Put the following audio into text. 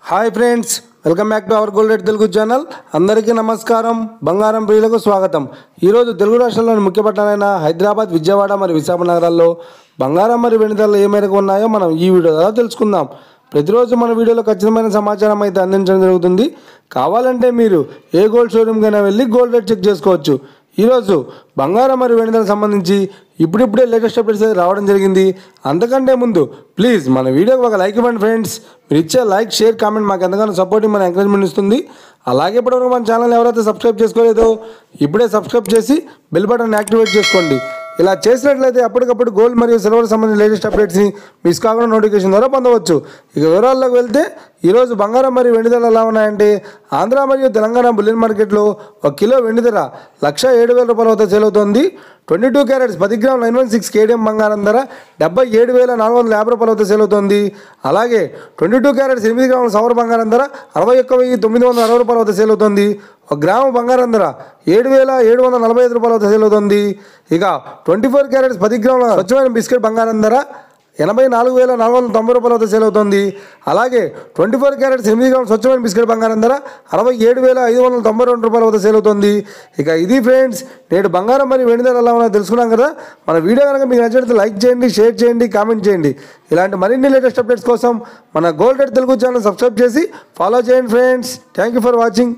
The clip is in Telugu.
Hi friends, welcome back to our gold rate Telugu channel. అందరికీ నమస్కారం. బంగారం ప్రియులకు స్వాగతం. ఈరోజు తెలుగు రాష్ట్రాల్లోని ముఖ్య పట్టణాలైన హైదరాబాద్, విజయవాడ మరియు విశాఖ నగరాల్లో బంగారం మరియు వెండి ధరలు ఏ మేరకు ఉన్నాయో మనం ఈ వీడియో ద్వారా తెలుసుకుందాం. ప్రతిరోజు మన వీడియోలో ఖచ్చితమైన సమాచారం అయితే అందించడం జరుగుతుంది. కావాలంటే మీరు ఏ గోల్డ్ షోరూమ్కైనా వెళ్ళి గోల్డ్ రేట్ చెక్ చేసుకోవచ్చు. ఈరోజు బంగారం మరియు వెండి ధరలకు సంబంధించి ఇప్పుడిప్పుడే లేటెస్ట్ అప్డేట్స్ అయితే రావడం జరిగింది. అంతకంటే ముందు ప్లీజ్ మన వీడియోకి ఒక లైక్ ఇవ్వండి ఫ్రెండ్స్. మీరు ఇచ్చే లైక్, షేర్, కామెంట్ మాకు ఎంతగానో సపోర్టింగ్, మన ఎంకరేజ్మెంట్ ఇస్తుంది. అలాగే ఇప్పటివరకు మన ఛానల్ ఎవరైతే సబ్స్క్రైబ్ చేసుకోలేదో ఇప్పుడే సబ్స్క్రైబ్ చేసి బెల్ బటన్ యాక్టివేట్ చేసుకోండి. ఇలా చేసినట్లయితే అప్పటికప్పుడు గోల్డ్ మరియు సిల్వర్ సంబంధించిన లేటెస్ట్ అప్డేట్స్ని మిస్ కాకుండా నోటిఫికేషన్ ద్వారా పొందవచ్చు. ఇక వివరాల్లోకి వెళ్తే ఈరోజు బంగారం మరియు వెండి ధరలు ఎలా ఉన్నాయంటే, ఆంధ్ర మరియు తెలంగాణ బులియన్ మార్కెట్లో 1 కిలో వెండి ధర 1,07,000 రూపాయల వద్ద సేల్ అవుతోంది. 22 క్యారెట్స్ 10 గ్రామ్ 916 కేడిఎం బంగారం ధర 77,450 రూపాయల వద్ద సేల్ అవుతోంది. అలాగే 22 క్యారెట్స్ 8 గ్రాముల సవర్ బంగారం ధర 61,960 రూపాయల వద్ద సేల్ అవుతోంది. 1 గ్రాము బంగారం ధర 7,745 రూపాయల వద్ద సేల్ అవుతుంది. ఇక 24 క్యారెట్స్ 10 గ్రాముల స్వచ్ఛమైన బిస్కెట్ బంగారం ధర 84,490 రూపాయల వద్ద సేల్ అవుతుంది. అలాగే 24 క్యారెట్స్ 8 గ్రాముల స్వచ్ఛమైన బిస్కెట్ బంగారం ధర 67,592 రూపాయల వద్ద సేల్ అవుతుంది. ఇక ఇది ఫ్రెండ్స్, నేడు బంగారం మరియు వెండి ధరలు ఎలా ఉన్నాయో తెలుసుకున్నాం కదా. మన వీడియో కనుక మీకు నచ్చినట్లయితే లైక్ చేయండి, షేర్ చేయండి, కామెంట్ చేయండి. ఇలాంటి మరిన్ని లేటెస్ట్ అప్డేట్స్ కోసం మన gold rate Telugu channel subscribe చేసి ఫాలో చేయండి friends. Thank you for watching.